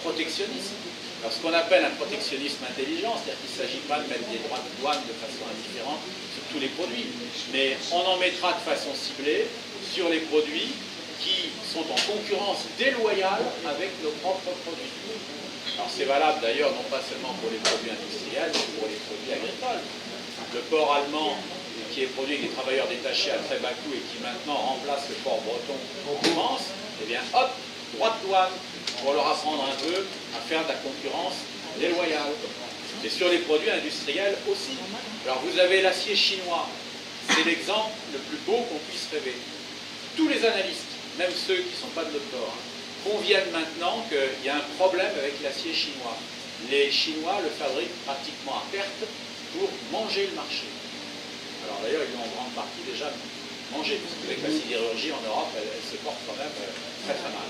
Speaker 6: protectionnisme. Alors, ce qu'on appelle un protectionnisme intelligent, c'est-à-dire qu'il ne s'agit pas de mettre des droits de douane de façon indifférente sur tous les produits, mais on en mettra de façon ciblée sur les produits qui sont en concurrence déloyale avec nos propres produits. Alors c'est valable d'ailleurs non pas seulement pour les produits industriels, mais pour les produits agricoles. Le porc allemand qui est produit avec des travailleurs détachés à très bas coût et qui maintenant remplace le porc breton en France, eh bien hop, droit de douane pour leur apprendre un peu à faire de la concurrence déloyale. Et sur les produits industriels aussi. Alors vous avez l'acier chinois, c'est l'exemple le plus beau qu'on puisse rêver. Tous les analystes, même ceux qui ne sont pas de notre bord, conviennent maintenant qu'il y a un problème avec l'acier chinois. Les Chinois le fabriquent pratiquement à perte pour manger le marché. Alors d'ailleurs, ils l'ont en grande partie déjà mangé, parce que avec la sidérurgie en Europe, elle se porte quand même très très mal.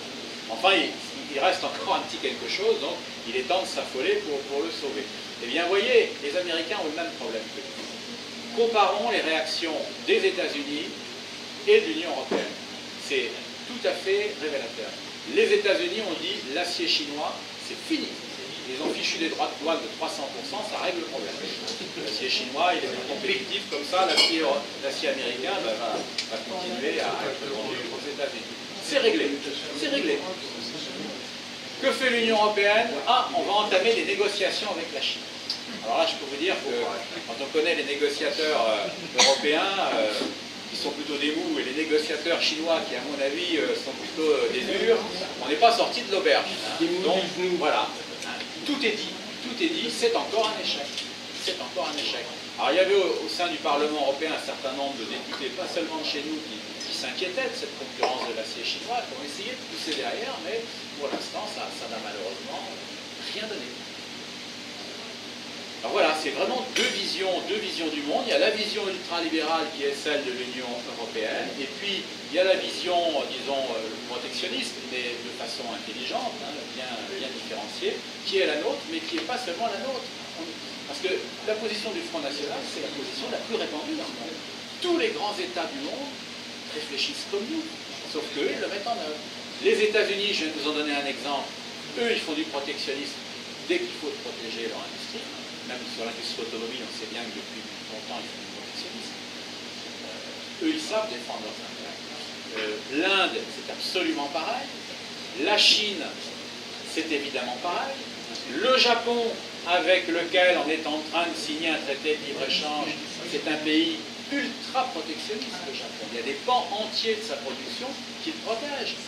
Speaker 6: Enfin, il reste encore un petit quelque chose, donc il est temps de s'affoler pour le sauver. Eh bien, vous voyez, les Américains ont le même problème que nous. Comparons les réactions des États-Unis et de l'Union européenne. C'est tout à fait révélateur. Les États-Unis ont dit l'acier chinois, c'est fini. Ils ont fichu des droits de douane de 300%, ça règle le problème. L'acier chinois, il est plus compétitif, comme ça, l'acier américain va continuer à être vendu aux États-Unis. C'est réglé. C'est réglé. Que fait l'Union européenne? Ah, on va entamer des négociations avec la Chine. Alors là, je peux vous dire que quand on connaît les négociateurs européens, qui sont plutôt des mous, et les négociateurs chinois, qui à mon avis sont plutôt des durs, on n'est pas sorti de l'auberge. Donc voilà, tout est dit, c'est encore un échec. C'est encore un échec. Alors il y avait au sein du Parlement européen un certain nombre de députés, pas seulement de chez nous, qui s'inquiétaient de cette concurrence de l'acier chinois, qui ont essayé de pousser derrière, mais pour l'instant, ça n'a malheureusement rien donné. Alors voilà, c'est vraiment deux visions du monde. Il y a la vision ultralibérale qui est celle de l'Union européenne, et puis il y a la vision, disons, protectionniste, mais de façon intelligente, bien différenciée, qui est la nôtre, mais qui n'est pas seulement la nôtre. Parce que la position du Front National, c'est la position la plus répandue dans le monde. Tous les grands États du monde réfléchissent comme nous, sauf qu'eux, ils le mettent en œuvre. Les États-Unis, je vais vous en donner un exemple, eux, ils font du protectionnisme dès qu'il faut protéger leur industrie. Même sur l'industrie automobile, on sait bien que depuis longtemps, ils font du protectionnisme. Eux, ils savent défendre leurs intérêts. L'Inde, c'est absolument pareil. La Chine, c'est évidemment pareil. Le Japon, avec lequel on est en train de signer un traité de libre-échange, c'est un pays ultra protectionniste, le Japon. Il y a des pans entiers de sa production qui le protègent.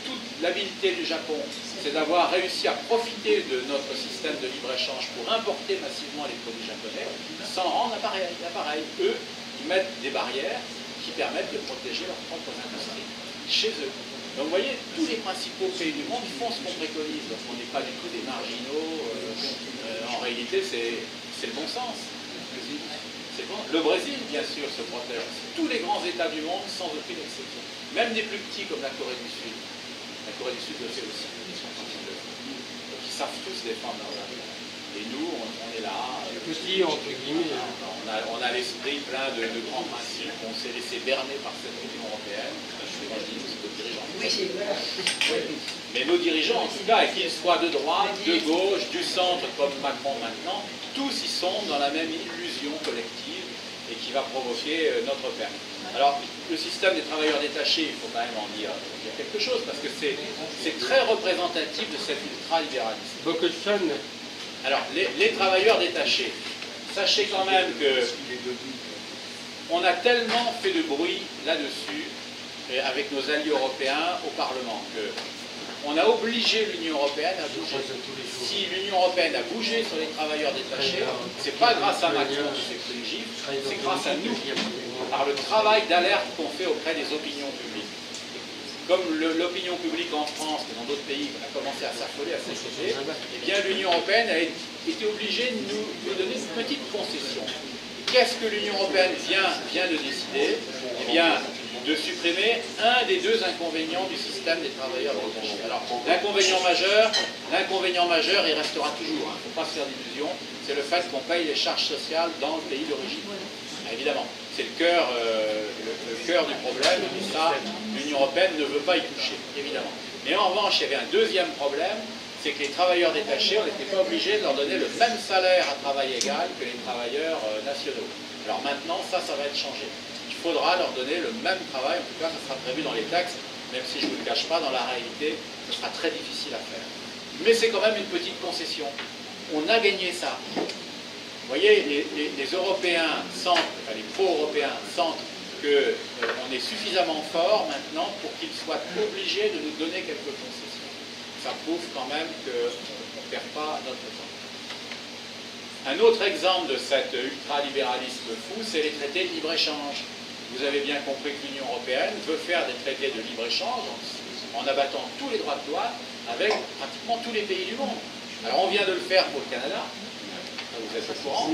Speaker 6: Toute l'habileté du Japon, c'est d'avoir réussi à profiter de notre système de libre-échange pour importer massivement les produits japonais sans rendre appareil. Eux, ils mettent des barrières qui permettent de protéger leurs propres industries chez eux. Donc vous voyez, tous les principaux pays du monde font ce qu'on préconise. Donc on n'est pas du tout des marginaux. En réalité, c'est le bon sens. Bon. Le Brésil, bien sûr, se protège. Tous les grands États du monde, sans aucune exception. Même des plus petits comme la Corée du Sud. La Corée du Sud le fait aussi. Donc ils savent tous défendre leurs intérêts. Et nous, on est là.
Speaker 3: Petit, entre guillemets.
Speaker 6: On a l'esprit plein de grands principes. On s'est laissé berner par cette Union européenne. Quand je dis nous, c'est nos dirigeants.
Speaker 2: Oui, c'est vrai.
Speaker 6: Oui. Mais nos dirigeants, en tout cas, qu'ils soient de droite, de gauche, du centre, comme Macron maintenant, tous ils sont dans la même illusion collective et qui va provoquer notre perte. Alors, le système des travailleurs détachés, il faut quand même en dire quelque chose, parce que c'est très représentatif de cet ultralibéralisme. Alors, les travailleurs détachés, sachez quand même que on a tellement fait de bruit là-dessus, avec nos alliés européens au Parlement, qu'on a obligé l'Union européenne à bouger. Si l'Union européenne a bougé sur les travailleurs détachés, c'est pas grâce à Macron qui s'est pris une gifle, c'est grâce à nous, par le travail d'alerte qu'on fait auprès des opinions publiques. Comme l'opinion publique en France et dans d'autres pays a commencé à s'affoler, à s'échauffer, eh bien l'Union européenne a été obligée de nous donner une petite concession. Qu'est-ce que l'Union européenne vient de décider? Eh bien, de supprimer un des deux inconvénients du système des travailleurs détachés. Alors, l'inconvénient majeur, il restera toujours, il ne faut pas se faire d'illusions, c'est le fait qu'on paye les charges sociales dans le pays d'origine. Évidemment, c'est le cœur du problème, et ça, l'Union européenne ne veut pas y toucher, évidemment. Mais en revanche, il y avait un deuxième problème, c'est que les travailleurs détachés, on n'était pas obligé de leur donner le même salaire à travail égal que les travailleurs nationaux. Alors maintenant, ça va être changé. Il faudra leur donner le même travail, en tout cas, ça sera prévu dans les textes, même si je ne vous le cache pas, dans la réalité, ce sera très difficile à faire. Mais c'est quand même une petite concession. On a gagné ça. Vous voyez, les Européens sentent, enfin les pro-européens sentent qu'on est suffisamment fort maintenant pour qu'ils soient obligés de nous donner quelques concessions. Ça prouve quand même qu'on ne perd pas notre temps. Un autre exemple de cet ultralibéralisme fou, c'est les traités de libre-échange. Vous avez bien compris que l'Union européenne veut faire des traités de libre-échange en abattant tous les droits de douane avec pratiquement tous les pays du monde. Alors on vient de le faire pour le Canada. Vous êtes au courant.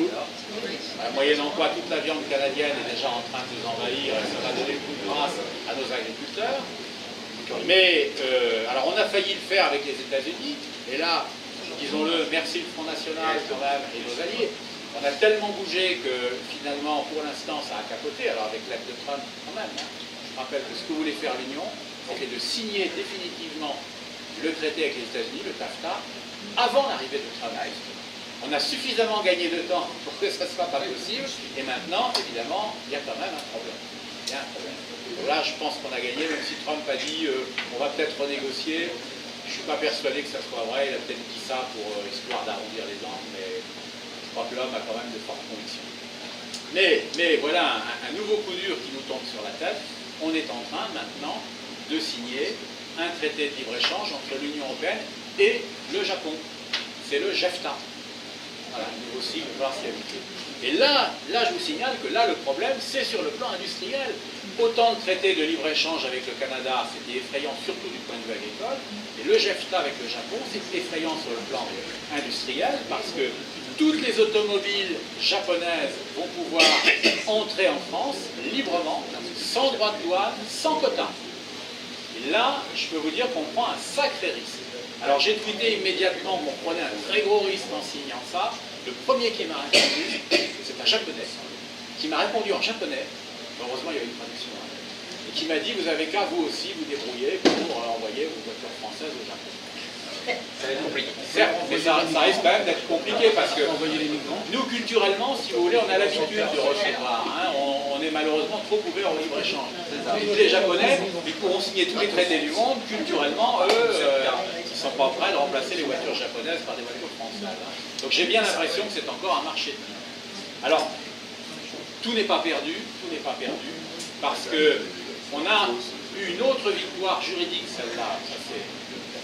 Speaker 6: Moyennant quoi toute la viande canadienne est déjà en train de nous envahir, et ça va donner le coup de grâce à nos agriculteurs. Mais, alors on a failli le faire avec les États-Unis, et là, disons-le, merci le Front National quand même et nos alliés. On a tellement bougé que finalement, pour l'instant, ça a capoté. Alors avec l'aide de Trump, quand même. Je rappelle que ce que voulait faire l'Union, c'était de signer définitivement le traité avec les États-Unis, le TAFTA, avant l'arrivée de Trump. On a suffisamment gagné de temps pour que ça ne soit pas possible, et maintenant, évidemment, il y a quand même un problème. Il y a un problème. Donc là, je pense qu'on a gagné, même si Trump a dit on va peut-être renégocier. Je ne suis pas persuadé que ça soit vrai, il a peut-être dit ça pour histoire d'arrondir les angles, mais je crois que l'homme a quand même de fortes convictions. Mais voilà, un nouveau coup dur qui nous tombe sur la tête. On est en train maintenant de signer un traité de libre-échange entre l'Union européenne et le Japon. C'est le JEFTA. Voilà, un nouveau sigle, voir s'y habituer. Et là, je vous signale que là, le problème, c'est sur le plan industriel. Autant le traité de libre-échange avec le Canada, c'était effrayant, surtout du point de vue agricole, et le JEFTA avec le Japon, c'est effrayant sur le plan industriel, parce que toutes les automobiles japonaises vont pouvoir entrer en France librement, sans droit de douane, sans quota. Et là, je peux vous dire qu'on prend un sacré risque. Alors j'ai tweeté immédiatement qu'on prenait un très gros risque en signant ça. Le premier qui m'a répondu, c'est un japonais, qui m'a répondu en japonais, heureusement il y a eu une traduction, et qui m'a dit vous avez qu'à vous aussi vous débrouiller pour envoyer vos voitures françaises au Japon.
Speaker 1: Ça va être compliqué.
Speaker 6: Certes, mais ça risque quand même d'être compliqué parce que nous, culturellement, si vous voulez, on a l'habitude de recevoir. Hein, on est malheureusement trop ouvert au libre-échange. Les Japonais, ils pourront signer tous les traités du monde. Culturellement, eux, ils ne sont pas prêts de remplacer les voitures japonaises par des voitures françaises. Hein. Donc j'ai bien l'impression que c'est encore un marché de vie. Alors, tout n'est pas perdu, parce qu'on a eu une autre victoire juridique, celle-là, ça c'est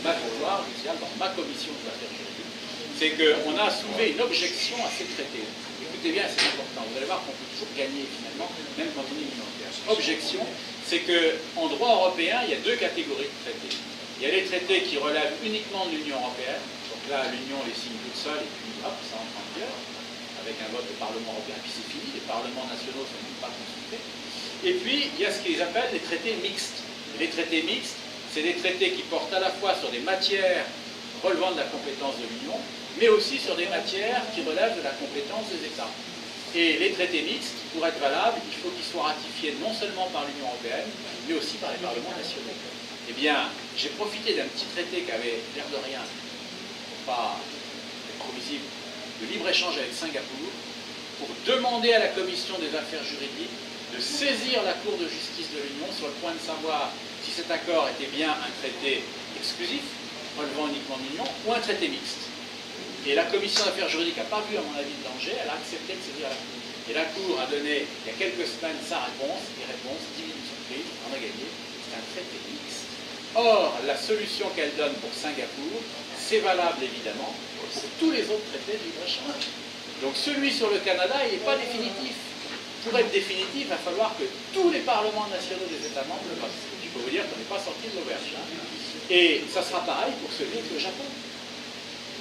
Speaker 6: ma victoire initiale dans ma commission des affaires juridiques, c'est qu'on a soulevé une objection à ces traités. Écoutez bien, c'est important. Vous allez voir qu'on peut toujours gagner finalement, même quand on est minoritaire. Objection, c'est qu'en droit européen, il y a deux catégories de traités. Il y a les traités qui relèvent uniquement de l'Union européenne. Donc là, l'Union les signe toute seule et puis hop, ça entre en vigueur, avec un vote du Parlement européen, puis c'est fini. Les parlements nationaux ne sont même pas consultés. Et puis, il y a ce qu'ils appellent les traités mixtes. Et les traités mixtes, c'est des traités qui portent à la fois sur des matières relevant de la compétence de l'Union, mais aussi sur des matières qui relèvent de la compétence des États. Et les traités mixtes, pour être valables, il faut qu'ils soient ratifiés non seulement par l'Union européenne, mais aussi par les parlements nationaux. Eh bien, j'ai profité d'un petit traité qui avait l'air de rien, pour pas être trop visible, de libre-échange avec Singapour, pour demander à la Commission des affaires juridiques de saisir la Cour de justice de l'Union sur le point de savoir si cet accord était bien un traité exclusif, relevant uniquement de l'Union, ou un traité mixte. Et la Commission des affaires juridiques n'a pas vu, à mon avis, de danger, elle a accepté de saisir la Cour. Et la Cour a donné, il y a quelques semaines, sa réponse, et réponse, divine surprise, on a gagné, c'est un traité mixte. Or, la solution qu'elle donne pour Singapour, c'est valable évidemment pour tous les autres traités de libre-échange. Donc celui sur le Canada, il n'est pas définitif. Pour être définitif, il va falloir que tous les parlements nationaux des États membres le votent. Je peux vous dire qu'on n'est pas sorti de l'auberge. Hein. Et ça sera pareil pour celui avec le Japon.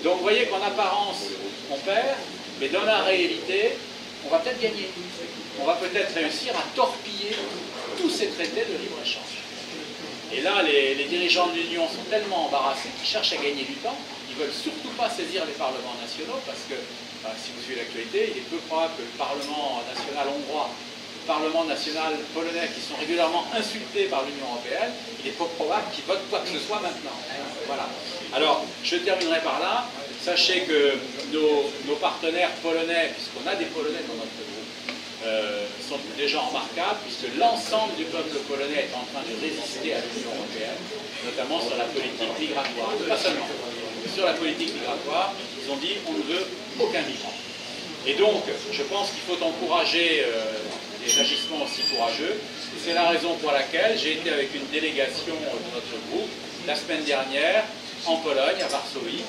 Speaker 6: Donc vous voyez qu'en apparence, on perd, mais dans la réalité, on va peut-être gagner. On va peut-être réussir à torpiller tous ces traités de libre-échange. Et là, les dirigeants de l'Union sont tellement embarrassés qu'ils cherchent à gagner du temps. Ils ne veulent surtout pas saisir les parlements nationaux parce que, si vous suivez l'actualité, il est peu probable que le Parlement national hongrois, le Parlement national polonais, qui sont régulièrement insultés par l'Union européenne, il est peu probable qu'ils votent quoi que ce soit maintenant. Voilà. Alors, je terminerai par là. Sachez que nos partenaires polonais, puisqu'on a des Polonais dans notre groupe, sont déjà remarquables, puisque l'ensemble du peuple polonais est en train de résister à l'Union européenne, notamment sur la politique migratoire. Pas seulement, mais sur la politique migratoire, ils ont dit on ne veut aucun migrant. Et donc, je pense qu'il faut encourager des agissements aussi courageux. C'est la raison pour laquelle j'ai été avec une délégation de notre groupe la semaine dernière en Pologne, à Varsovie,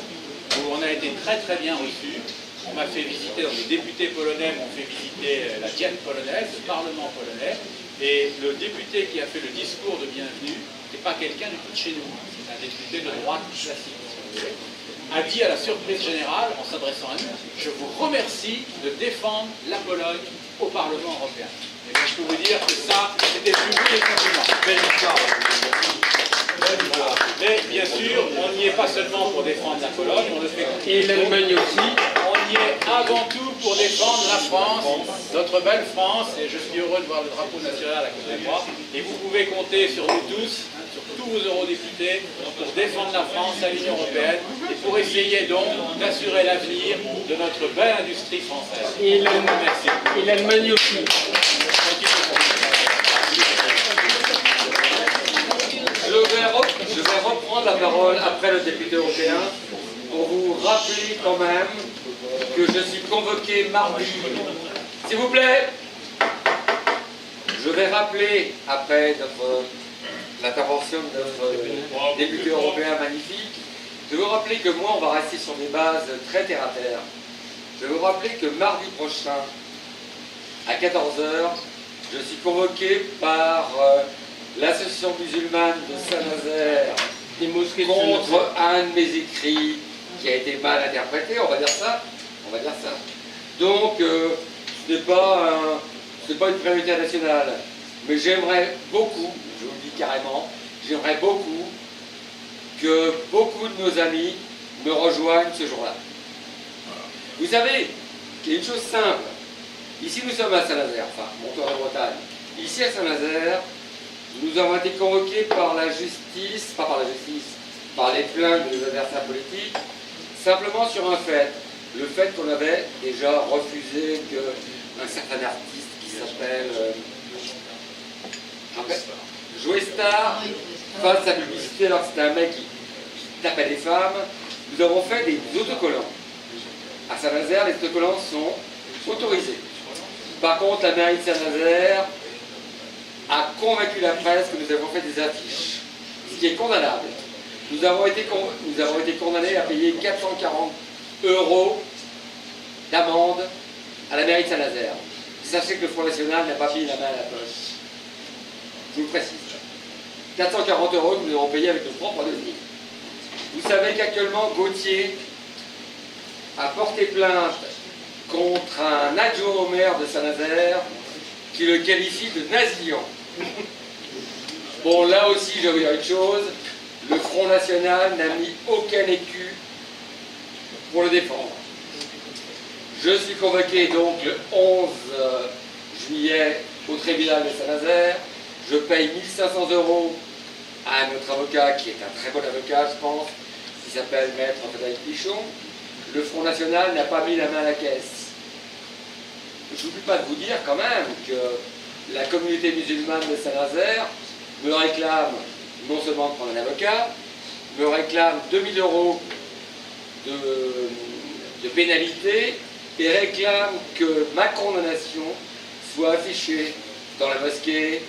Speaker 6: où on a été très très bien reçus. On m'a fait visiter, donc les députés polonais m'ont fait visiter la Diète polonaise, le Parlement polonais, et le député qui a fait le discours de bienvenue n'est pas quelqu'un du tout de chez nous, c'est un député de droite classique, si vous voulez, a dit à la surprise générale, en s'adressant à nous, je vous remercie de défendre la Pologne au Parlement européen. Et bien, je peux vous dire que ça, c'était le plus beau des compliments. Belle histoire. Mais bien sûr, on n'y est pas seulement pour défendre la Pologne, on le fait et l'Allemagne aussi. On y est avant tout pour défendre la France, notre belle France, et je suis heureux de voir le drapeau national à côté de moi. Et vous pouvez compter sur nous tous, sur tous vos eurodéputés, pour défendre la France à l'Union européenne et pour essayer donc d'assurer l'avenir de notre belle industrie française.
Speaker 7: Et l'Allemagne aussi.
Speaker 1: Je vais reprendre la parole après le député européen pour vous rappeler quand même que je suis convoqué mardi. S'il vous plaît, je vais rappeler après l'intervention de notre député européen magnifique, je vais vous rappeler que moi on va rester sur des bases très terre à terre. Je vais vous rappeler que mardi prochain, à 14 h, je suis convoqué par l'association musulmane de Saint-Nazaire contre un de mes écrits qui a été mal interprété, on va dire ça. Donc, ce n'est pas une priorité nationale. Mais j'aimerais beaucoup, je vous le dis carrément, j'aimerais beaucoup que beaucoup de nos amis me rejoignent ce jour-là. Vous savez, il y a une chose simple. Ici, nous sommes à Saint-Nazaire, enfin, Montour-de-Bretagne. Ici, à Saint-Nazaire, nous avons été convoqués par la justice, pas par la justice, par les plaintes de nos adversaires politiques, simplement sur un fait. Le fait qu'on avait déjà refusé qu'un certain artiste qui s'appelle Joe Star fasse sa publicité alors que c'était un mec qui tapait des femmes. Nous avons fait des autocollants. À Saint-Nazaire, les autocollants sont autorisés. Par contre, la mairie de Saint-Nazaire a convaincu la presse que nous avons fait des affiches, ce qui est condamnable. Nous avons été condamnés à payer 440 € d'amende à la mairie de Saint-Nazaire. Sachez que le Front National n'a pas mis la main à la poche. Je vous précise. 440 € que nous avons payé avec nos propres deniers. Vous savez qu'actuellement, Gauthier a porté plainte contre un adjoint au maire de Saint-Nazaire qui le qualifie de nazian. Bon, là aussi, je vais vous dire une chose, le Front National n'a mis aucun écu pour le défendre. Je suis convoqué donc le 11 juillet au tribunal de Saint-Nazaire. Je paye 1 500 € à notre avocat, qui est un très bon avocat, je pense, qui s'appelle Maître Frédéric Pichon. Le Front National n'a pas mis la main à la caisse. Je n'oublie pas de vous dire quand même que la communauté musulmane de Saint-Nazaire me réclame non seulement de prendre un avocat, me réclame 2 000 € de pénalité et réclame que ma condamnation soit affichée dans la mosquée,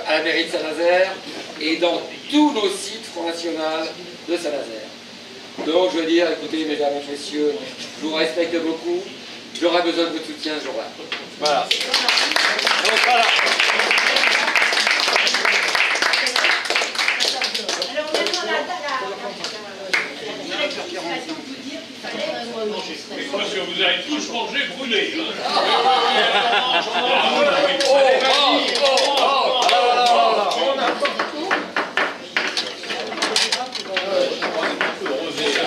Speaker 1: à la mairie de Saint-Nazaire et dans tous nos sites Front National de Saint-Nazaire. Donc je veux dire, écoutez mesdames et messieurs, je vous respecte beaucoup, j'aurai besoin de votre soutien ce jour-là.
Speaker 6: Voilà. Donc, voilà.
Speaker 8: Alors maintenant la direction de vous dire qu'il fallait...
Speaker 3: Parce que vous avez tous mangé brûlé. Hein.